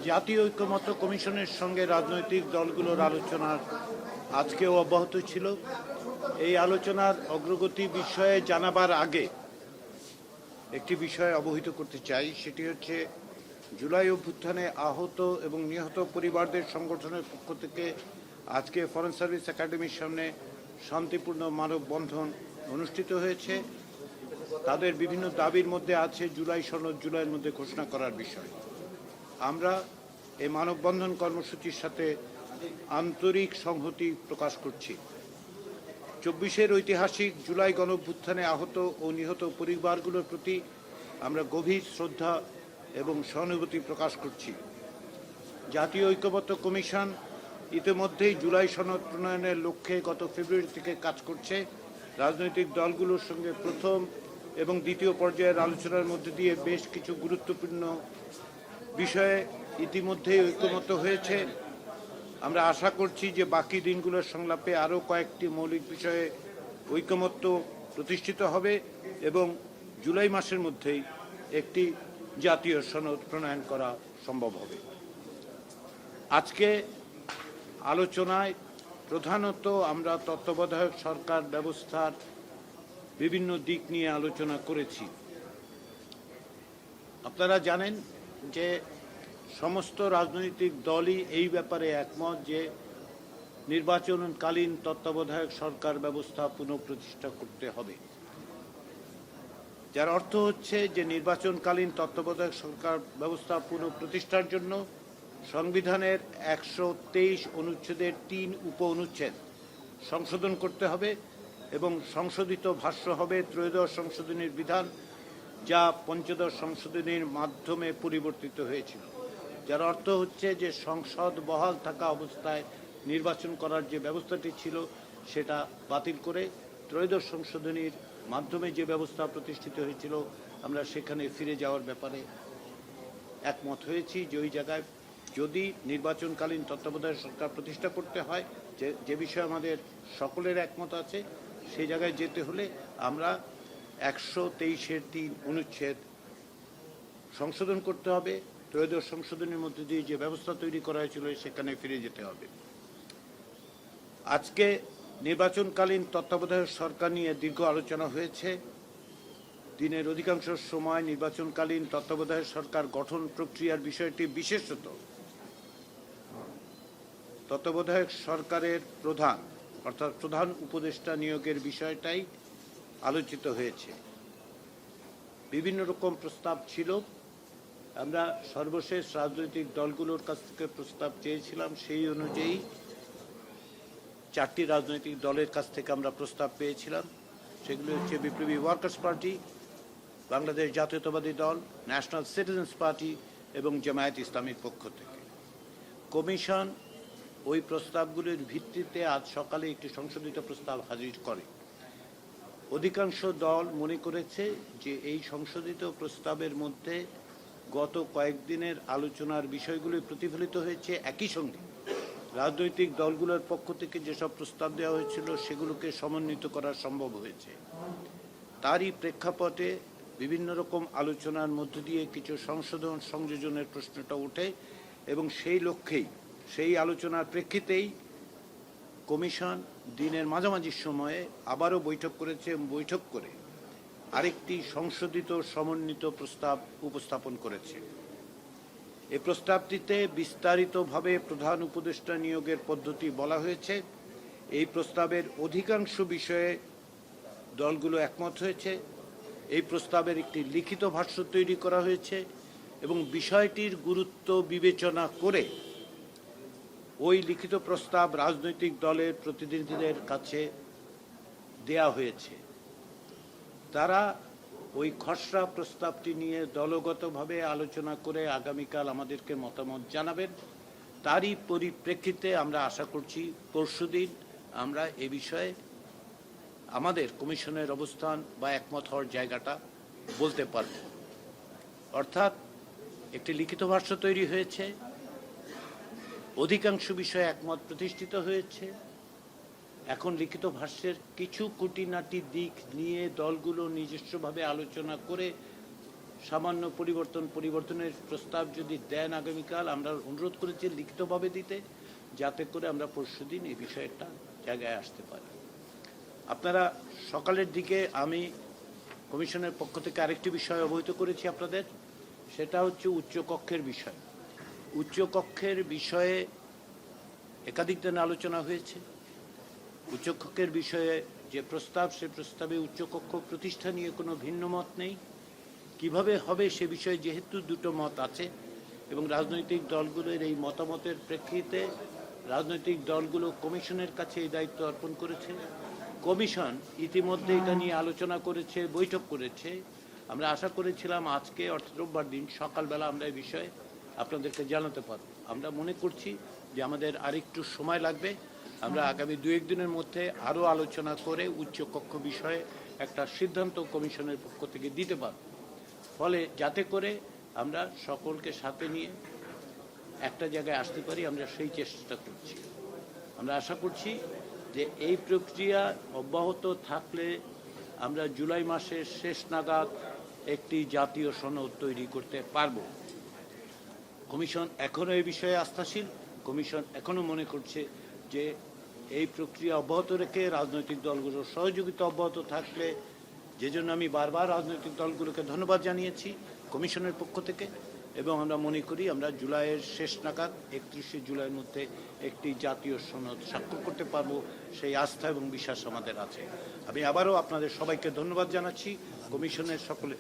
জাতীয় ঐক্যমত্য কমিশনের সঙ্গে রাজনৈতিক দলগুলোর আলোচনার আজকেও অব্যাহত ছিল। এই আলোচনার অগ্রগতি বিষয়ে জানাবার আগে একটি বিষয় অবহিত করতে চাই, সেটি হচ্ছে জুলাই অভ্যুত্থানে আহত এবং নিহত পরিবারদের সংগঠনের পক্ষ থেকে আজকে ফরেন সার্ভিস একাডেমির সামনে শান্তিপূর্ণ মানববন্ধন অনুষ্ঠিত হয়েছে। তাদের বিভিন্ন দাবির মধ্যে আছে জুলাই সনদ জুলাইয়ের মধ্যে ঘোষণা করার বিষয়। আমরা এই মানববন্ধন কর্মসূচির সাথে আন্তরিক সংহতি প্রকাশ করছি। ২৪-এর ঐতিহাসিক জুলাই গণঅভ্যুত্থানে আহত ও নিহত পরিবারগুলোর প্রতি আমরা গভীর শ্রদ্ধা এবং সহানুভূতি প্রকাশ করছি। জাতীয় ঐক্যমত্য কমিশন ইতিমধ্যেই জুলাই সনদ প্রণয়নের লক্ষ্যে গত ফেব্রুয়ারি থেকে কাজ করছে। রাজনৈতিক দলগুলোর সঙ্গে প্রথম এবং দ্বিতীয় পর্যায়ের আলোচনার মধ্যে দিয়ে বেশ কিছু গুরুত্বপূর্ণ বিষয়ে ইতিমধ্যেই ঐক্যমত্য হয়েছে। আমরা আশা করছি যে বাকি দিনগুলোর সংলাপে আরও কয়েকটি মৌলিক বিষয়ে ঐক্যমত্য প্রতিষ্ঠিত হবে এবং জুলাই মাসের মধ্যেই একটি জাতীয় সনদ প্রণয়ন করা সম্ভব হবে। আজকে আলোচনায় প্রধানত আমরা তত্ত্বাবধায়ক সরকার ব্যবস্থার বিভিন্ন দিক নিয়ে আলোচনা করেছি। আপনারা জানেন যে সমস্ত রাজনৈতিক দলই এই ব্যাপারে একমত যে নির্বাচনকালীন তত্ত্বাবধায়ক সরকার ব্যবস্থা পুনঃপ্রতিষ্ঠা করতে হবে, যার অর্থ হচ্ছে যে নির্বাচনকালীন তত্ত্বাবধায়ক সরকার ব্যবস্থা পুনঃপ্রতিষ্ঠার জন্য সংবিধানের ১২৩ অনুচ্ছেদের ৩ উপ অনুচ্ছেদ সংশোধন করতে হবে এবং সংশোধিত ভাষ্য হবে ত্রয়োদশ সংশোধনীর বিধান, যা পঞ্চদশ সংশোধনীর মাধ্যমে পরিবর্তিত হয়েছিল। যার অর্থ হচ্ছে যে সংসদ বহাল থাকা অবস্থায় নির্বাচন করার যে ব্যবস্থাটি ছিল সেটা বাতিল করে ত্রয়োদশ সংশোধনীর মাধ্যমে যে ব্যবস্থা প্রতিষ্ঠিত হয়েছিল আমরা সেখানে ফিরে যাওয়ার ব্যাপারে একমত হয়েছি। যে ওই জায়গায় যদি নির্বাচনকালীন তত্ত্বাবধায়ক সরকার প্রতিষ্ঠা করতে হয়, যে বিষয়ে আমাদের সকলের একমত আছে, সেই জায়গায় যেতে হলে আমরা ১২৩-এর ৩ অনুচ্ছেদ সংশোধন করতে হবে। ত্রয়োদশ সংশোধনের মধ্যে দিয়ে যে ব্যবস্থা তৈরি করা হয়েছিল সেখানে ফিরে যেতে হবে। আজকে নির্বাচনকালীন তত্ত্বাবধায়ক সরকার নিয়ে দীর্ঘ আলোচনা হয়েছে। দিনের অধিকাংশ সময় নির্বাচনকালীন তত্ত্বাবধায়ক সরকার গঠন প্রক্রিয়ার বিষয়টি, বিশেষত তত্ত্বাবধায়ক সরকারের প্রধান অর্থাৎ প্রধান উপদেষ্টা নিয়োগের বিষয়টাই আলোচিত হয়েছে। বিভিন্ন রকম প্রস্তাব ছিল। আমরা সর্বশেষ রাজনৈতিক দলগুলোর কাছ থেকে প্রস্তাব চেয়েছিলাম, সেই অনুযায়ী 4টি রাজনৈতিক দলের কাছ থেকে আমরা প্রস্তাব পেয়েছিলাম। সেগুলো হচ্ছে বিপ্লবী ওয়ার্কার্স পার্টি, বাংলাদেশ জাতীয়তাবাদী দল, ন্যাশনাল সিটিজেন্স পার্টি এবং জামায়াত ইসলামীর পক্ষ থেকে। কমিশন ওই প্রস্তাবগুলির ভিত্তিতে আজ সকালে একটি সংশোধিত প্রস্তাব হাজির করে। অধিকাংশ দল মনে করেছে যে এই সংশোধিত প্রস্তাবের মধ্যে গত কয়েকদিনের আলোচনার বিষয়গুলি প্রতিফলিত হয়েছে। একই সঙ্গে রাজনৈতিক দলগুলোর পক্ষ থেকে যেসব প্রস্তাব দেওয়া হয়েছিল সেগুলোকে সমন্বিত করা সম্ভব হয়েছে। তারই প্রেক্ষাপটে বিভিন্ন রকম আলোচনার মধ্য দিয়ে কিছু সংশোধন সংযোজনের প্রশ্নটা ওঠে এবং সেই লক্ষ্যেই, সেই আলোচনার প্রেক্ষিতেই কমিশন দিনের মাঝামাঝি সময়ে আবারও বৈঠক করেছে এবং বৈঠক করে আরেকটি সংশোধিত সমন্বিত প্রস্তাব উপস্থাপন করেছে। এই প্রস্তাবটিতে বিস্তারিতভাবে প্রধান উপদেষ্টা নিয়োগের পদ্ধতি বলা হয়েছে। এই প্রস্তাবের অধিকাংশ বিষয়ে দলগুলো একমত হয়েছে। এই প্রস্তাবের একটি লিখিত ভাষ্য তৈরি করা হয়েছে এবং বিষয়টির গুরুত্ব বিবেচনা করে ওই লিখিত প্রস্তাব রাজনৈতিক দলের প্রতিনিধিদের কাছে দেয়া হয়েছে। তারা ওই খসড়া প্রস্তাবটি নিয়ে দলগতভাবে আলোচনা করে আগামীকাল আমাদেরকে মতামত জানাবেন। তারই পরিপ্রেক্ষিতে আমরা আশা করছি পরশুদিন আমরা এ বিষয়ে আমাদের কমিশনের অবস্থান বা একমত হওয়ার জায়গাটা বলতে পারব। অর্থাৎ একটি লিখিত ভাষ্য তৈরি হয়েছে, অধিকাংশ বিষয়ে একমত প্রতিষ্ঠিত হয়েছে। এখন লিখিত ভাষ্যের কিছু খুঁটিনাটি দিক নিয়ে দলগুলো নিজস্বভাবে আলোচনা করে সামান্য পরিবর্তনের প্রস্তাব যদি দেন আগামীকাল, আমরা অনুরোধ করেছি লিখিতভাবে দিতে, যাতে করে আমরা পরশুদিন এই বিষয়টা জায়গায় আসতে পারি। আপনারা সকালের দিকে আমি কমিশনের পক্ষ থেকে আরেকটি বিষয় অবহিত করেছি আপনাদের, সেটা হচ্ছে উচ্চকক্ষের বিষয়। উচ্চকক্ষের বিষয়ে একাধিক দিন আলোচনা হয়েছে। উচ্চকক্ষের বিষয়ে যে প্রস্তাব, সে প্রস্তাবে উচ্চকক্ষ প্রতিষ্ঠা নিয়ে কোনো ভিন্ন মত নেই। কিভাবে হবে সে বিষয়ে যেহেতু দুটো মত আছে এবং রাজনৈতিক দলগুলোর এই মতামতের প্রেক্ষিতে রাজনৈতিক দলগুলো কমিশনের কাছে এই দায়িত্ব অর্পণ করেছে। কমিশন ইতিমধ্যে এটা নিয়ে আলোচনা করেছে, বৈঠক করেছে। আমরা আশা করেছিলাম আজকে অর্থাৎ রোববার দিন সকালবেলা আমরা এই বিষয়ে আপনাদেরকে জানাতে পারব। আমরা মনে করছি যে আমাদের আরেকটু সময় লাগবে। আমরা আগামী 2-1 দিনের মধ্যে আরও আলোচনা করে উচ্চকক্ষ বিষয়ে একটা সিদ্ধান্ত কমিশনের পক্ষ থেকে দিতে পারব, ফলে যাতে করে আমরা সকলকে সাথে নিয়ে একটা জায়গায় আসতে পারি, আমরা সেই চেষ্টা করছি। আমরা আশা করছি যে এই প্রক্রিয়া অব্যাহত থাকলে আমরা জুলাই মাসের শেষ নাগাদ একটি জাতীয় সনদ তৈরি করতে পারব। কমিশন এখনও এই বিষয়ে আস্থাশীল। কমিশন এখনও মনে করছে যে এই প্রক্রিয়া অব্যাহত রেখে রাজনৈতিক দলগুলোর সহযোগিতা অব্যাহত থাকলে, যে জন্য আমি বারবার রাজনৈতিক দলগুলোকে ধন্যবাদ জানিয়েছি কমিশনের পক্ষ থেকে, এবং আমরা মনে করি আমরা জুলাইয়ের শেষ নাগাদ 31শে জুলাইয়ের মধ্যে একটি জাতীয় সনদ স্বাক্ষর করতে পারব, সেই আস্থা এবং বিশ্বাস আমাদের আছে। আমি আবারও আপনাদের সবাইকে ধন্যবাদ জানাচ্ছি, কমিশনের সকলে